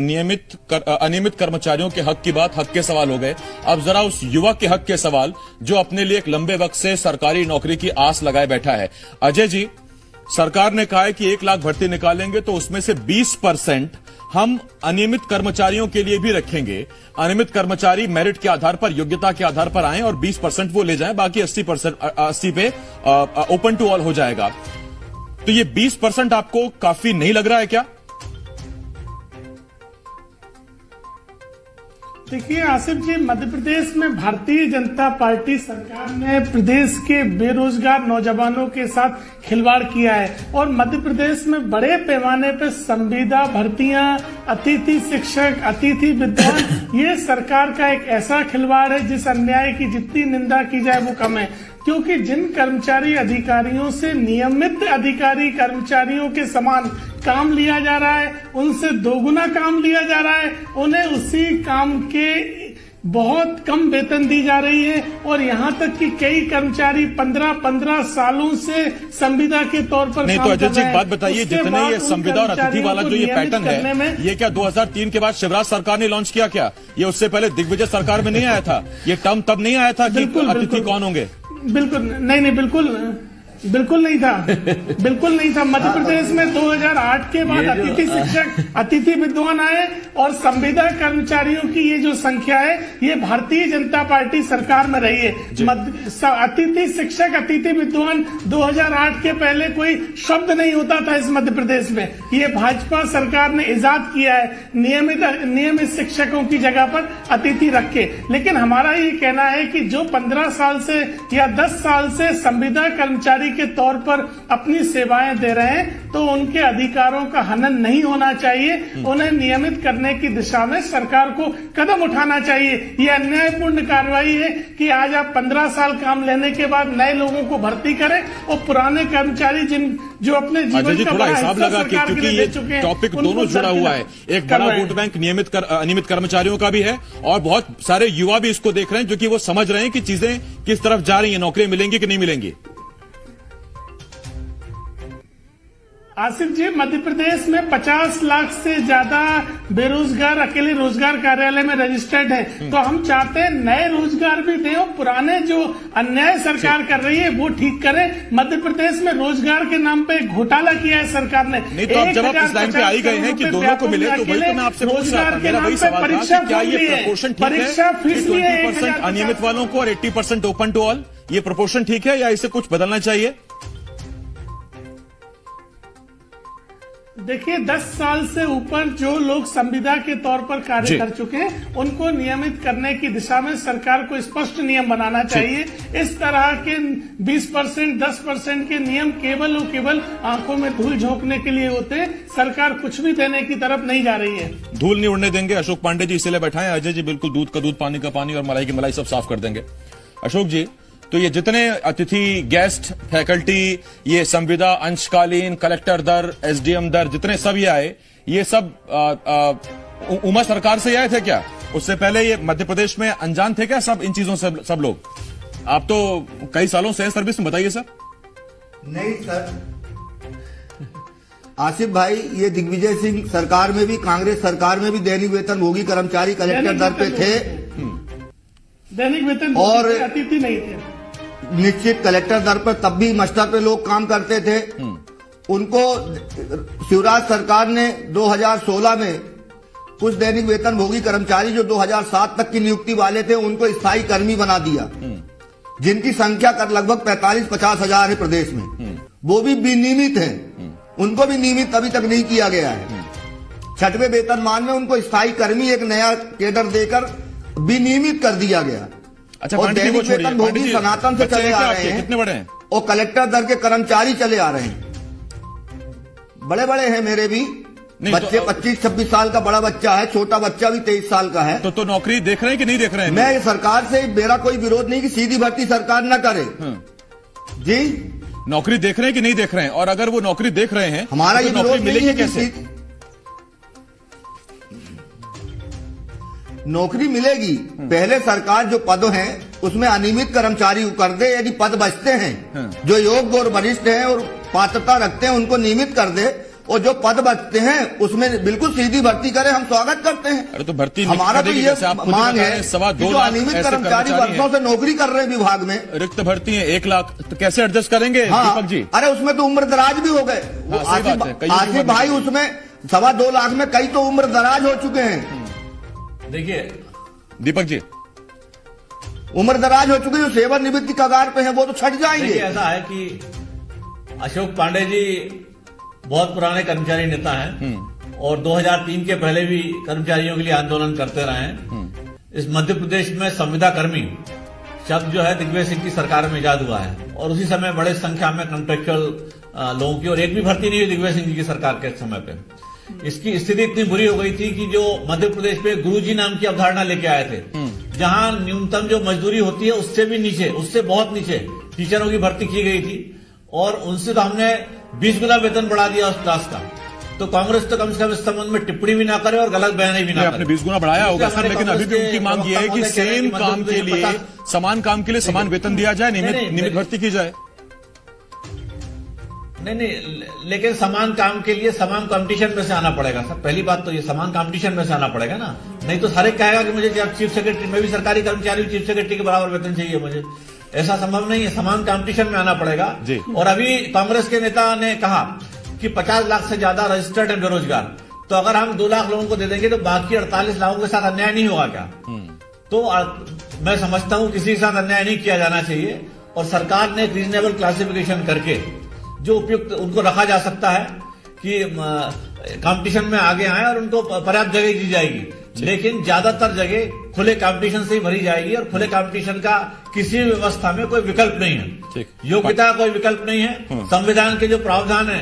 अनियमित कर्मचारियों के हक की बात, हक के सवाल हो गए। अब जरा उस युवक के हक के सवाल जो अपने लिए एक लंबे वक्त से सरकारी नौकरी की आस लगाए बैठा है। अजय जी, सरकार ने कहा है कि 1 लाख भर्ती निकालेंगे तो उसमें से 20% हम अनियमित कर्मचारियों के लिए भी रखेंगे। अनियमित कर्मचारी मेरिट के आधार पर, योग्यता के आधार पर आए और 20% वो ले जाएं, बाकी 80 पे ओपन टू ऑल हो जाएगा। तो ये 20% आपको काफी नहीं लग रहा है क्या? देखिए आसिफ जी, मध्य प्रदेश में भारतीय जनता पार्टी सरकार ने प्रदेश के बेरोजगार नौजवानों के साथ खिलवाड़ किया है और मध्य प्रदेश में बड़े पैमाने पर संविदा भर्तियां, अतिथि शिक्षक, अतिथि विद्वान, ये सरकार का एक ऐसा खिलवाड़ है जिस अन्याय की जितनी निंदा की जाए वो कम है। क्योंकि जिन कर्मचारी अधिकारियों से नियमित अधिकारी कर्मचारियों के समान काम लिया जा रहा है, उनसे दोगुना काम लिया जा रहा है, उन्हें उसी काम के बहुत कम वेतन दी जा रही है। और यहाँ तक कि कई कर्मचारी 15 सालों से संविदा के तौर पर नहीं। तो अजय जी एक बात बताइए, जितने ये संविदा और अतिथि वाला जो ये पैटर्न है, ये क्या 2003 के बाद शिवराज सरकार ने लॉन्च किया क्या? ये उससे पहले दिग्विजय सरकार में नहीं आया था? ये टर्म तब नहीं आया था कि अतिथि कौन होंगे? बिल्कुल नहीं, बिल्कुल नहीं था, बिल्कुल नहीं था। मध्य प्रदेश में 2008 के बाद अतिथि शिक्षक, अतिथि विद्वान आए और संविदा कर्मचारियों की ये जो संख्या है ये भारतीय जनता पार्टी सरकार में रही है। अतिथि शिक्षक, अतिथि विद्वान 2008 के पहले कोई शब्द नहीं होता था इस मध्य प्रदेश में। ये भाजपा सरकार ने इजाद किया है नियमित शिक्षकों की जगह पर अतिथि रख के। लेकिन हमारा ये कहना है कि जो 15 साल से या 10 साल से संविदा कर्मचारी के तौर पर अपनी सेवाएं दे रहे हैं तो उनके अधिकारों का हनन नहीं होना चाहिए। उन्हें नियमित करने की दिशा में सरकार को कदम उठाना चाहिए। ये अन्यायपूर्ण कार्रवाई है कि आज आप 15 साल काम लेने के बाद नए लोगों को भर्ती करें और पुराने कर्मचारी जो अपने जीवन का थोड़ा हिसाब लगा के, क्योंकि ये टॉपिक दोनों जुड़ा हुआ है। एक बड़ा वोट बैंक अनियमित कर्मचारियों का भी है और बहुत सारे युवा भी इसको देख रहे हैं, जो कि वो समझ रहे हैं कि चीजें किस तरफ जा रही हैं, नौकरी मिलेंगी कि नहीं मिलेंगी। आसिफ जी, मध्य प्रदेश में 50 लाख से ज्यादा बेरोजगार अकेले रोजगार कार्यालय में रजिस्टर्ड हैं। तो हम चाहते हैं नए रोजगार भी दें और पुराने जो अन्याय सरकार कर रही है वो ठीक करें। मध्य प्रदेश में रोजगार के नाम पे घोटाला किया है सरकार ने। नहीं तो अब जब आप इस लाइन पे आई गए हैं कि दोनों को मिले, तो वही तो मैं आपसे पूछ रहा था, मेरा वही सवाल था कि क्या ये प्रपोर्शन ठीक है कि 20% अनियमित वालों को और 80% ओपन टू ऑल, ये प्रपोर्शन ठीक है या इसे कुछ बदलना चाहिए? देखिए 10 साल से ऊपर जो लोग संविदा के तौर पर कार्य कर चुके हैं उनको नियमित करने की दिशा में सरकार को स्पष्ट नियम बनाना चाहिए। इस तरह के 20%, 10% के नियम केवल और केवल आंखों में धूल झोंकने के लिए होते हैं। सरकार कुछ भी देने की तरफ नहीं जा रही है। धूल नहीं उड़ने देंगे। अशोक पांडे जी इसीलिए बैठाएं। अजय जी बिल्कुल दूध का दूध, पानी का पानी और मलाई की मलाई सब साफ कर देंगे। अशोक जी, तो ये जितने अतिथि, गेस्ट, फैकल्टी, ये संविदा, अंशकालीन, कलेक्टर दर, एसडीएम दर, जितने सब ये आए, ये सब उमा सरकार से आए थे क्या? उससे पहले ये मध्य प्रदेश में अनजान थे क्या सब इन चीजों से सब लोग? आप तो कई सालों से सर्विस में, बताइए सर। नहीं सर, आसिफ भाई, ये दिग्विजय सिंह सरकार में भी, कांग्रेस सरकार में भी दैनिक वेतनभोगी कर्मचारी कलेक्टर दर पे थे, दैनिक वेतन और अतिथि नहीं थे। निश्चित कलेक्टर दर पर तब भी मस्टर पे लोग काम करते थे। उनको शिवराज सरकार ने 2016 में कुछ दैनिक वेतनभोगी कर्मचारी जो 2007 तक की नियुक्ति वाले थे उनको स्थायी कर्मी बना दिया, जिनकी संख्या लगभग 45-50 हजार है प्रदेश में। वो भी विनियमित है, उनको भी नियमित अभी तक नहीं किया गया है। 6वें वेतनमान में उनको स्थायी कर्मी एक नया केडर देकर विनियमित कर दिया गया। अच्छा, और दैनिक वेतनभोगी सनातन से चले आ रहे हैं। कितने बड़े हैं? और कलेक्टर दर के कर्मचारी चले आ रहे हैं, बड़े बड़े हैं मेरे भी बच्चे। 25-26 साल का बड़ा बच्चा है, छोटा बच्चा भी 23 साल का है। तो नौकरी देख रहे हैं कि नहीं देख रहे हैं? मैं सरकार से, मेरा कोई विरोध नहीं कि सीधी भर्ती सरकार न करे जी। नौकरी देख रहे हैं कि नहीं देख रहे हैं? और अगर वो नौकरी देख रहे हैं, हमारा ये नौकरी मिलेगी कैसे? नौकरी मिलेगी, पहले सरकार जो पद हैं उसमें अनियमित कर्मचारी कर दे। यदि पद बचते हैं जो योग्य और वरिष्ठ हैं और पात्रता रखते हैं उनको नियमित कर दे और जो पद बचते हैं उसमें बिल्कुल सीधी भर्ती करें, हम स्वागत करते हैं। अरे तो भर्ती हमारा तो ये मांग है, 2.25 जो अनियमित कर्मचारी वर्षों से नौकरी कर रहे हैं विभाग में, रिक्त भर्ती है 1 लाख, तो कैसे एडजस्ट करेंगे दीपक जी? अरे उसमें तो उम्र दराज भी हो गए। आसिफ भाई, उसमें 2.25 लाख में कई तो उम्र दराज हो चुके हैं। देखिए दीपक जी, उम्र दराज हो चुकी, जो सेवानिवृत्ति की कगार पे है वो तो छट जाएंगे। देखिए ऐसा है कि अशोक पांडे जी बहुत पुराने कर्मचारी नेता हैं और 2003 के पहले भी कर्मचारियों के लिए आंदोलन करते रहे हैं। इस मध्य प्रदेश में संविदा कर्मी शब्द जो है दिग्विजय सिंह की सरकार में इजाद हुआ है और उसी समय बड़े संख्या में कॉन्ट्रेक्चुअल लोगों की और एक भी भर्ती नहीं हुई दिग्विजय सिंह जी की सरकार के समय पे। इसकी स्थिति इतनी बुरी हो गई थी कि जो मध्य प्रदेश में गुरुजी नाम की अवधारणा लेके आए थे, जहां न्यूनतम जो मजदूरी होती है उससे भी नीचे, उससे बहुत नीचे टीचरों की भर्ती की गई थी और उनसे तो हमने 20 गुना वेतन बढ़ा दिया उस क्लास का। तो कांग्रेस तो कम से कम इस संबंध में टिप्पणी भी ना करे और गलत बयान भी ना करे। आपने 20 गुना बढ़ाया होगा सर, लेकिन अभी भी उनकी मांग ये है कि सेम काम के लिए समान काम के लिए समान वेतन दिया जाए, नियमित भर्ती की जाए। नहीं, लेकिन समान काम के लिए समान कंपटीशन में से आना पड़ेगा सर। पहली बात तो ये समान कंपटीशन में से आना पड़ेगा ना, नहीं तो सारे कहेगा कि मुझे चीफ सेक्रेटरी, मैं भी सरकारी कर्मचारी, चीफ सेक्रेटरी के बराबर वेतन चाहिए मुझे। ऐसा संभव नहीं है, समान कंपटीशन में आना पड़ेगा। और अभी कांग्रेस के नेता ने कहा कि 50 लाख से ज्यादा रजिस्टर्ड है बेरोजगार, तो अगर हम 2 लाख लोगों को दे देंगे तो बाकी 48 लाखों के साथ अन्याय नहीं होगा क्या? तो मैं समझता हूं किसी के साथ अन्याय नहीं किया जाना चाहिए और सरकार ने एक रीजनेबल क्लासिफिकेशन करके जो उपयुक्त उनको रखा जा सकता है कि कंपटीशन में आगे आए और उनको पर्याप्त जगह दी जाएगी, लेकिन ज्यादातर जगह खुले कंपटीशन से ही भरी जाएगी और खुले कंपटीशन का किसी भी व्यवस्था में कोई विकल्प नहीं है। योग्यता का कोई विकल्प नहीं है, संविधान के जो प्रावधान है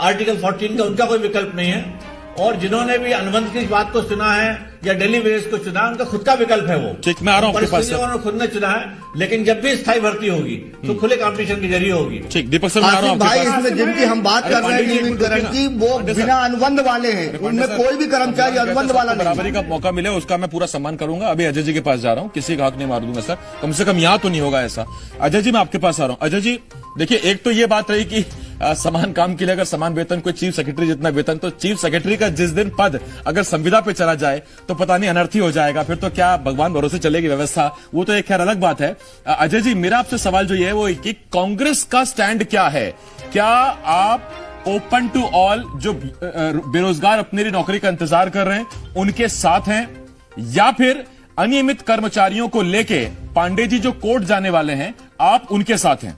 आर्टिकल 14 का उनका कोई विकल्प नहीं है और जिन्होंने भी अनुबंध की बात को चुना है या डेली वेजेस को चुना उनका खुद का विकल्प है वो। ठीक, मैं आ रहा हूं आपके पास। उन्होंने खुद ने चुना है, लेकिन जब भी स्थायी भर्ती होगी तो खुले कंपटीशन के जरिए होगी। ठीक, दीपक सर, मैं आ रहा हूं भाई, इसमें जिनकी हम बात कर रहे हैं नियमितकरण की, वो बिना अनुबंध वाले हैं, उनमें कोई भी कर्मचारी अनुबंध वाला नहीं। बराबरी का मौका मिले उसका मैं पूरा सम्मान करूंगा। अभी अजय जी के पास जा रहा हूं, किसी का हक नहीं मार दूंगा सर, कम से कम यहां तो नहीं होगा ऐसा। अजय जी, मैं आपके पास आ रहा हूं। अजय जी देखिए, एक तो ये बात रही कि समान काम के लिए अगर समान वेतन, कोई चीफ सेक्रेटरी जितना वेतन, तो चीफ सेक्रेटरी का जिस दिन पद अगर संविदा पे चला जाए तो पता नहीं अनर्थी हो जाएगा, फिर तो क्या भगवान भरोसे चलेगी व्यवस्था, वो तो एक खैर अलग बात है। अजय जी, मेरा आपसे सवाल जो ये है वो कि कांग्रेस का स्टैंड क्या है? क्या आप ओपन टू ऑल जो बेरोजगार अपने लिए नौकरी का इंतजार कर रहे हैं उनके साथ हैं, या फिर अनियमित कर्मचारियों को लेके पांडे जी जो कोर्ट जाने वाले हैं आप उनके साथ हैं?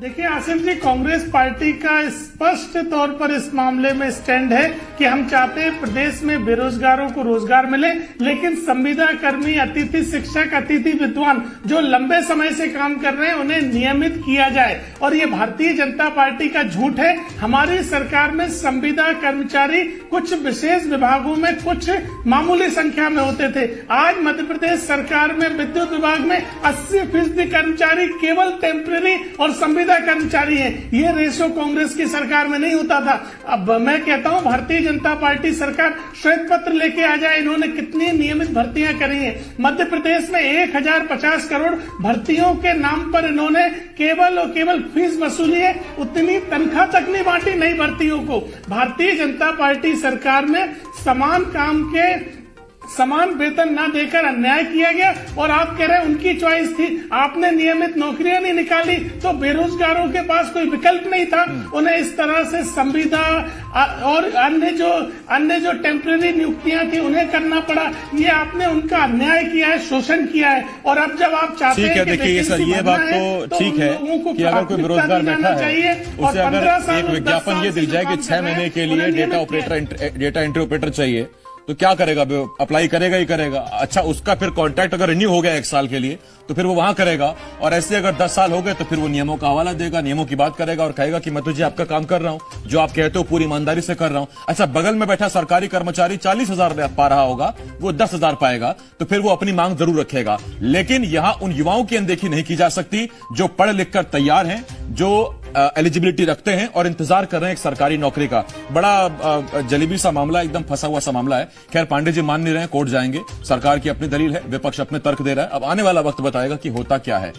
देखिए आसिफ जी, कांग्रेस पार्टी का स्पष्ट तौर पर इस मामले में स्टैंड है कि हम चाहते हैं प्रदेश में बेरोजगारों को रोजगार मिले, लेकिन संविदा कर्मी, अतिथि शिक्षक, अतिथि विद्वान जो लंबे समय से काम कर रहे हैं उन्हें नियमित किया जाए। और ये भारतीय जनता पार्टी का झूठ है। हमारी सरकार में संविदा कर्मचारी कुछ विशेष विभागों में कुछ मामूली संख्या में होते थे। आज मध्य प्रदेश सरकार में विद्युत विभाग में 80% कर्मचारी केवल टेम्पररी और संविदा कर्मचारी हैं। ये रेशो कांग्रेस की सरकार में नहीं होता था। अब मैं कहता हूं भारतीय जनता पार्टी सरकार श्वेत पत्र लेके आ जाए, इन्होंने कितनी नियमित भर्तियां करी हैं। मध्य प्रदेश में 1050 करोड़ भर्तियों के नाम पर इन्होंने केवल और केवल फीस वसूली है, उतनी तनख्वाह तक नहीं बांटी नई भर्तियों को। भारतीय जनता पार्टी सरकार में समान काम के समान वेतन ना देकर अन्याय किया गया और आप कह रहे हैं उनकी चॉइस थी। आपने नियमित नौकरियां नहीं निकाली तो बेरोजगारों के पास कोई विकल्प नहीं था, उन्हें इस तरह से संविदा और अन्य जो टेम्पररी नियुक्तियां थी उन्हें करना पड़ा। ये आपने उनका अन्याय किया है, शोषण किया है। और अब जब आप चाहते हैं कि देखिए सर, ये बात तो ठीक है कि अगर कोई बेरोजगार बैठा है उसे अगर एक विज्ञापन ये दी जाए कि 6 महीने के लिए डेटा एंट्री ऑपरेटर चाहिए तो क्या करेगा? अप्लाई करेगा ही करेगा। अच्छा, उसका फिर कॉन्ट्रैक्ट अगर रिन्यू हो गया 1 साल के लिए तो फिर वो वहां करेगा, और ऐसे अगर 10 साल हो गए तो फिर वो नियमों का हवाला देगा, नियमों की बात करेगा और कहेगा कि मैं तुझे आपका काम कर रहा हूं, जो आप कहते हो पूरी ईमानदारी से कर रहा हूं। अच्छा, बगल में बैठा सरकारी कर्मचारी 40,000 पा रहा होगा, वो 10,000 पाएगा, तो फिर वो अपनी मांग जरूर रखेगा। लेकिन यहां उन युवाओं की अनदेखी नहीं की जा सकती जो पढ़ लिख कर तैयार हैं, जो एलिजिबिलिटी रखते हैं और इंतजार कर रहे हैं एक सरकारी नौकरी का। बड़ा जलेबी सा मामला, एकदम फंसा हुआ सा मामला है। खैर, पांडे जी मान नहीं रहे हैं, कोर्ट जाएंगे, सरकार की अपनी दलील है, विपक्ष अपने तर्क दे रहा है। अब आने वाला वक्त बताएगा कि होता क्या है।